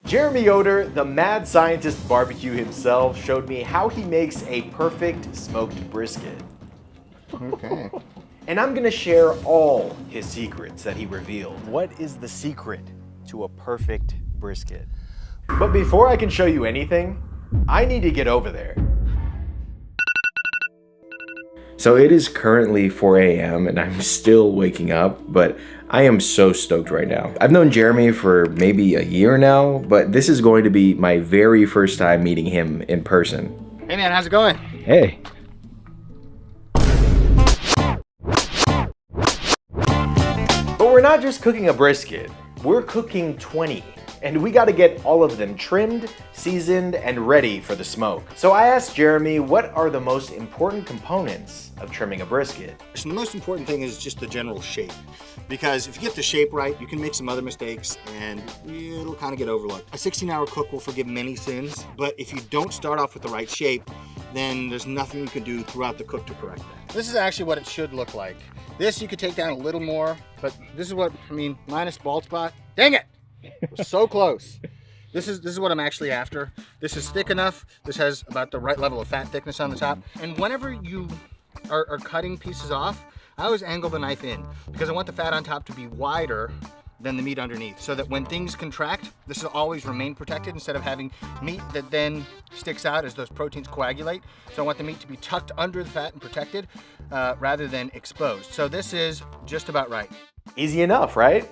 Jeremy Yoder, the mad scientist barbecue himself, showed me how he makes a perfect smoked brisket. Okay. And I'm gonna share all his secrets that he revealed. What is the secret to a perfect brisket? But before I can show you anything, I need to get over there. So it is currently 4 a.m. and I'm still waking up, but I am so stoked right now. I've known Jeremy for maybe a year now, but this is going to be my very first time meeting him in person. Hey man, how's it going? Hey. But we're not just cooking a brisket, we're cooking 20. And we gotta get all of them trimmed, seasoned, and ready for the smoke. So I asked Jeremy, what are the most important components of trimming a brisket? So the most important thing is just the general shape. Because if you get the shape right, you can make some other mistakes and it'll kind of get overlooked. A 16-hour cook will forgive many sins, but if you don't start off with the right shape, then there's nothing you can do throughout the cook to correct that. This is actually what it should look like. This you could take down a little more, but this is what, minus bald spot. Dang it! We're so close. This is what I'm actually after. This is thick enough. This has about the right level of fat thickness on the top. And whenever you are cutting pieces off, I always angle the knife in because I want the fat on top to be wider than the meat underneath, so that when things contract, this will always remain protected instead of having meat that then sticks out as those proteins coagulate. So I want the meat to be tucked under the fat and protected rather than exposed. So this is just about right. Easy enough, right?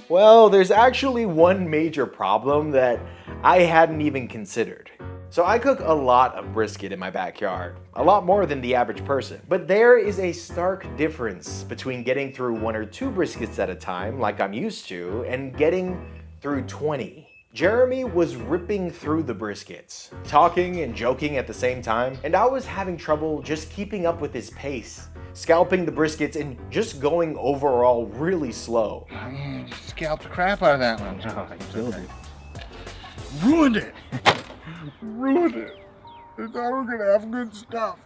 Well, there's actually one major problem that I hadn't even considered. So I cook a lot of brisket in my backyard, a lot more than the average person. But there is a stark difference between getting through 1 or 2 briskets at a time, like I'm used to, and getting through 20. Jeremy was ripping through the briskets, talking and joking at the same time, and I was having trouble just keeping up with his pace, scalping the briskets and just going overall really slow. Man, you scalped the crap out of that one. Oh, I killed it. Ruined it. Ruined it. I thought we were gonna have good stuff.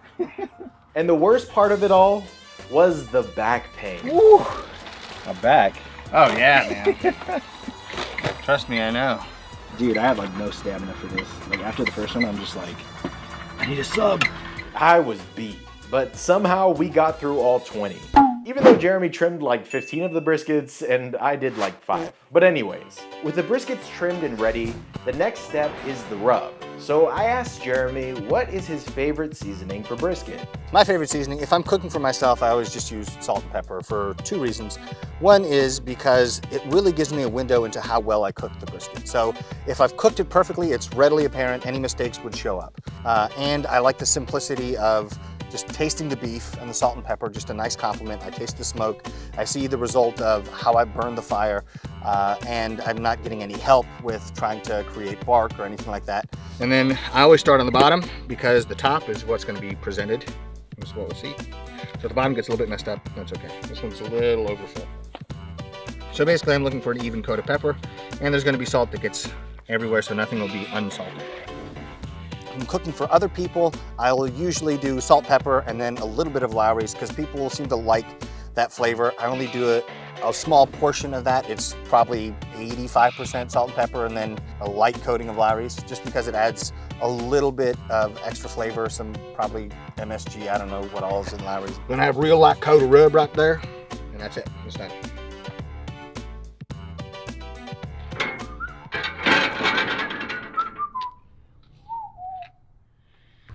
And the worst part of it all was the back pain. Woo. I'm back. Oh yeah, man. Trust me, I know. Dude, I have like no stamina for this. Like after the first one, I'm just like, I need a sub. I was beat, but somehow we got through all 20. Even though Jeremy trimmed like 15 of the briskets and I did like 5. But anyways, with the briskets trimmed and ready, the next step is the rub. So I asked Jeremy what is his favorite seasoning for brisket. My favorite seasoning, if I'm cooking for myself, I always just use salt and pepper for 2 reasons. One is because it really gives me a window into how well I cooked the brisket. So if I've cooked it perfectly, it's readily apparent any mistakes would show up. And I like the simplicity of just tasting the beef and the salt and pepper, just a nice compliment. I taste the smoke. I see the result of how I burned the fire, and I'm not getting any help with trying to create bark or anything like that. And then I always start on the bottom because the top is what's going to be presented. This is what we'll see. So the bottom gets a little bit messed up. That's okay. This one's a little overfull. So basically I'm looking for an even coat of pepper, and there's going to be salt that gets everywhere, so nothing will be unsalted. I'm cooking for other people, I'll usually do salt, pepper, and then a little bit of Lowry's because people seem to like that flavor. I only do a small portion of that. It's probably 85% salt and pepper and then a light coating of Lowry's just because it adds a little bit of extra flavor, some probably MSG, I don't know what all is in Lowry's. Then I have real light coat of rub right there, and that's it, it's done.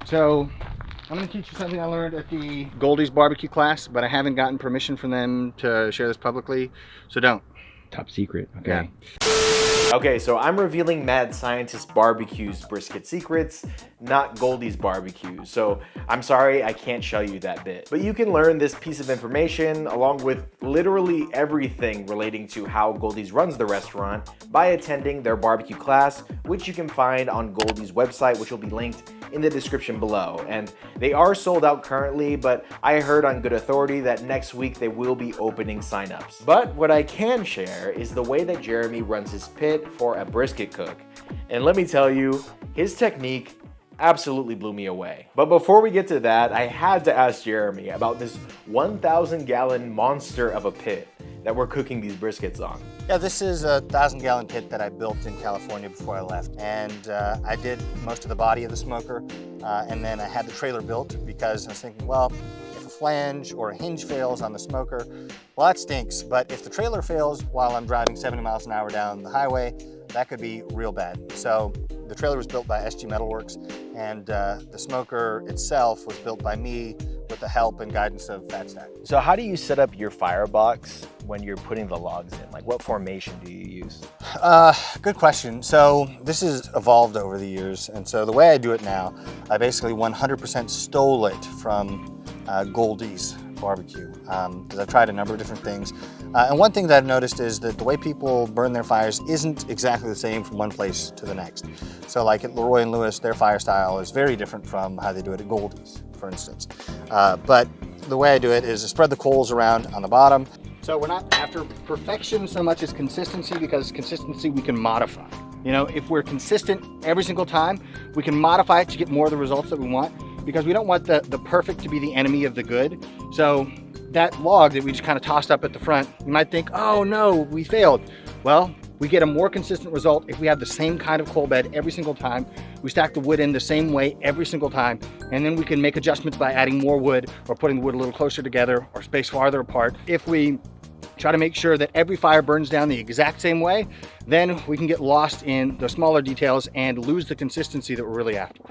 So I'm going to teach you something I learned at the Goldie's barbecue class, but I haven't gotten permission from them to share this publicly, so don't. Top secret. Okay. Yeah. Okay, so I'm revealing Mad Scientist Barbecue's brisket secrets, not Goldie's barbecue. So I'm sorry I can't show you that bit. But you can learn this piece of information along with literally everything relating to how Goldie's runs the restaurant by attending their barbecue class, which you can find on Goldie's website, which will be linked in the description below. And they are sold out currently, but I heard on good authority that next week they will be opening signups. But what I can share is the way that Jeremy runs his pit for a brisket cook. And let me tell you, his technique absolutely blew me away. But before we get to that, I had to ask Jeremy about this 1,000 gallon monster of a pit that we're cooking these briskets on. Yeah, this is a 1,000-gallon kit that I built in California before I left. And I did most of the body of the smoker. And then I had the trailer built because I was thinking, well, if a flange or a hinge fails on the smoker, well, that stinks. But if the trailer fails while I'm driving 70 miles an hour down the highway, that could be real bad. So the trailer was built by SG Metalworks, and the smoker itself was built by me with the help and guidance of FatStack. So how do you set up your firebox when you're putting the logs in? Like, what formation do you use? Good question. So this has evolved over the years, and so the way I do it now, I basically 100% stole it from Goldie's barbecue, because I've tried a number of different things. And one thing that I've noticed is that the way people burn their fires isn't exactly the same from one place to the next. So like at Leroy and Lewis, their fire style is very different from how they do it at Goldie's, for instance. But the way I do it is I spread the coals around on the bottom. So we're not after perfection so much as consistency, because consistency we can modify. You know, if we're consistent every single time, we can modify it to get more of the results that we want, because we don't want the perfect to be the enemy of the good. So that log that we just kind of tossed up at the front, you might think, oh no, we failed. Well, we get a more consistent result if we have the same kind of coal bed every single time. We stack the wood in the same way every single time, and then we can make adjustments by adding more wood or putting the wood a little closer together or spaced farther apart. If we try to make sure that every fire burns down the exact same way, then we can get lost in the smaller details and lose the consistency that we're really after.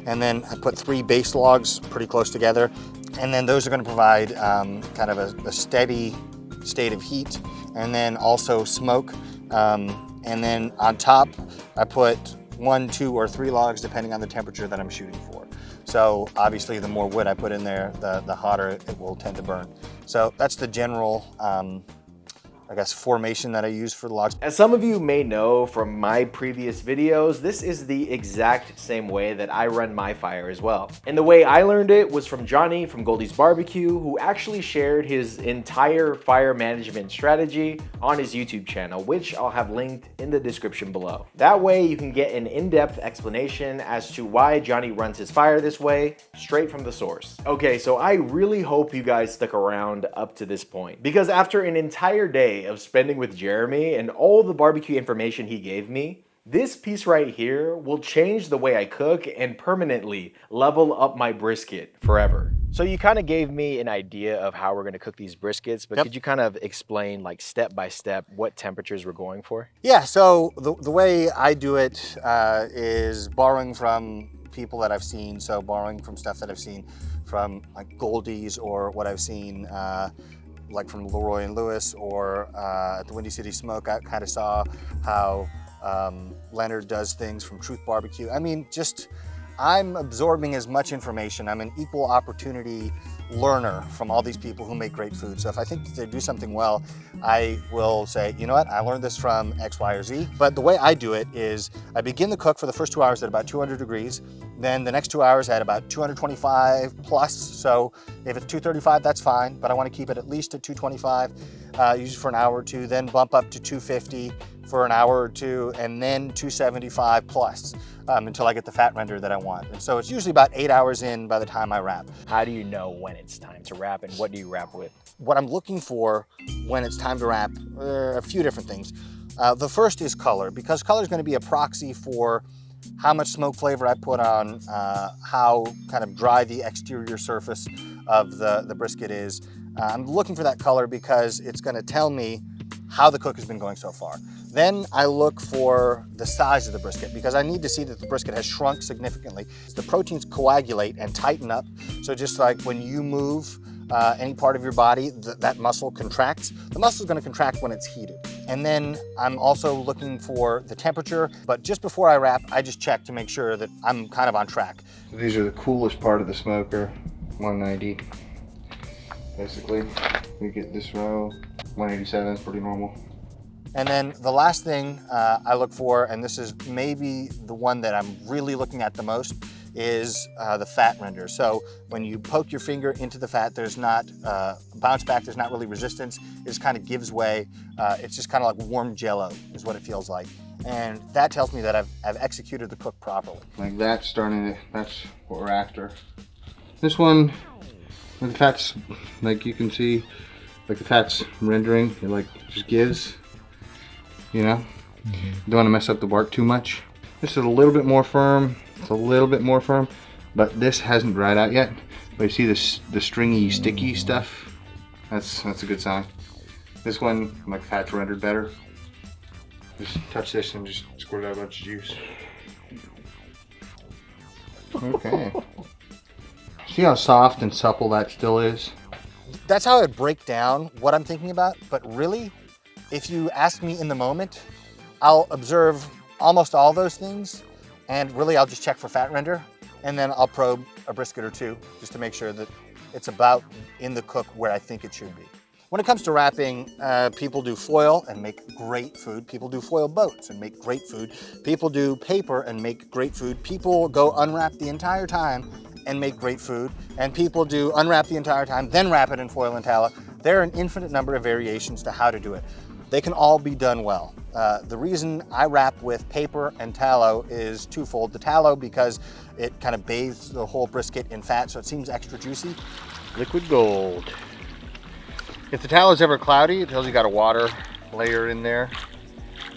And then I put 3 base logs pretty close together, and then those are going to provide kind of a steady state of heat, and then also smoke. And then on top, I put 1, 2, or 3 logs depending on the temperature that I'm shooting for. So obviously the more wood I put in there, the hotter it will tend to burn. So that's the general I guess, formation that I use for the logs. As some of you may know from my previous videos, this is the exact same way that I run my fire as well. And the way I learned it was from Johnny from Goldie's BBQ, who actually shared his entire fire management strategy on his YouTube channel, which I'll have linked in the description below. That way you can get an in-depth explanation as to why Johnny runs his fire this way, straight from the source. Okay, so I really hope you guys stuck around up to this point, because after an entire day of spending with Jeremy and all the barbecue information he gave me, this piece right here will change the way I cook and permanently level up my brisket forever. So you kind of gave me an idea of how we're going to cook these briskets, but could you kind of explain, like, step by step what temperatures we're going for? Yeah, so the way I do it is borrowing from people that I've seen, so borrowing from stuff that I've seen from like Goldie's, or what I've seen like from Leroy and Lewis, or at the Windy City Smoke. I kind of saw how Leonard does things from Truth Barbecue. I mean, just I'm absorbing as much information. I'm an equal opportunity learner from all these people who make great food. So if I think that they do something well, I will say, you know what, I learned this from X, Y, or Z. But the way I do it is I begin the cook for the first 2 hours at about 200 degrees. Then the next 2 hours at about 225 plus. So if it's 235, that's fine, but I want to keep it at least at 225, usually for an hour or two, then bump up to 250 for an hour or two, and then 275 plus until I get the fat render that I want. And so it's usually about 8 hours in by the time I wrap. How do you know when it's time to wrap, and what do you wrap with? What I'm looking for when it's time to wrap, a few different things. The first is color, because color is going to be a proxy for how much smoke flavor I put on, how kind of dry the exterior surface of the brisket is. I'm looking for that color because it's going to tell me how the cook has been going so far. Then I look for the size of the brisket, because I need to see that the brisket has shrunk significantly. The proteins coagulate and tighten up. So just like when you move any part of your body, that muscle contracts. The muscle is going to contract when it's heated. And then I'm also looking for the temperature, but just before I wrap, I just check to make sure that I'm kind of on track. So these are the coolest part of the smoker, 190. Basically, we get this row, 187 is pretty normal. And then the last thing I look for, and this is maybe the one that I'm really looking at the most, is the fat render. So when you poke your finger into the fat, there's not bounce back, there's not really resistance. It just kind of gives way. It's just kind of like warm Jell-O is what it feels like. And that tells me that I've executed the cook properly. Like that's that's what we're after. This one, the fat's, like you can see, like the fat's rendering, it like just gives, you know? Don't want to mess up the bark too much. This is a little bit more firm. It's a little bit more firm, but this hasn't dried out yet. But you see this, the stringy, sticky stuff? That's a good sign. This one, like fat's rendered better. Just touch this and just squirt out a bunch of juice. Okay. See how soft and supple that still is? That's how I would break down what I'm thinking about, but really, if you ask me in the moment, I'll observe almost all those things, and really I'll just check for fat render, and then I'll probe a brisket or two just to make sure that it's about in the cook where I think it should be. When it comes to wrapping, people do foil and make great food. People do foil boats and make great food. People do paper and make great food. People go unwrapped the entire time and make great food. And people do unwrap the entire time, then wrap it in foil and tallow. There are an infinite number of variations to how to do it. They can all be done well. The reason I wrap with paper and tallow is twofold. The tallow, because it kind of bathes the whole brisket in fat, so it seems extra juicy. Liquid gold. If the tallow is ever cloudy, it tells you got a water layer in there,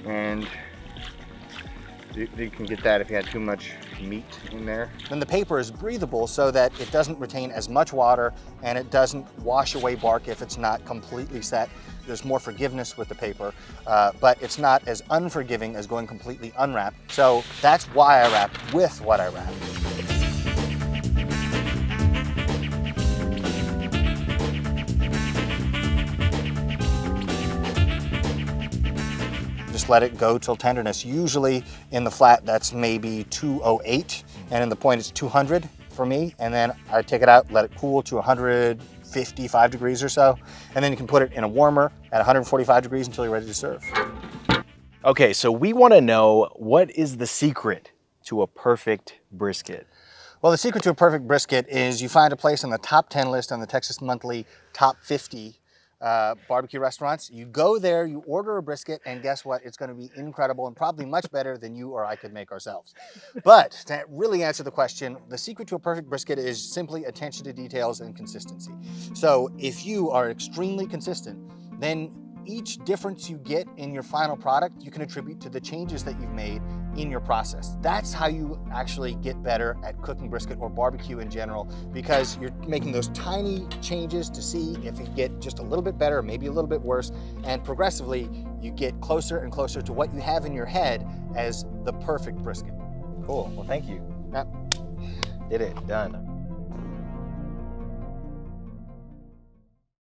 and you can get that if you had too much meat in there. Then the paper is breathable so that it doesn't retain as much water and it doesn't wash away bark if it's not completely set. There's more forgiveness with the paper, but it's not as unforgiving as going completely unwrapped. So that's why I wrap with what I wrap. Let it go till tenderness. Usually in the flat, that's maybe 208, and in the point it's 200 for me. And then I take it out, let it cool to 155 degrees or so. And then you can put it in a warmer at 145 degrees until you're ready to serve. Okay, so we want to know, what is the secret to a perfect brisket? Well, the secret to a perfect brisket is you find a place on the top 10 list on the Texas Monthly Top 50 barbecue restaurants. You go there, you order a brisket, and guess what? It's going to be incredible and probably much better than you or I could make ourselves. But to really answer the question, the secret to a perfect brisket is simply attention to details and consistency. So if you are extremely consistent, then each difference you get in your final product, you can attribute to the changes that you've made in your process. That's how you actually get better at cooking brisket or barbecue in general, because you're making those tiny changes to see if you get just a little bit better, maybe a little bit worse, and progressively you get closer and closer to what you have in your head as the perfect brisket. Cool, well thank you. Yeah. Did it, done.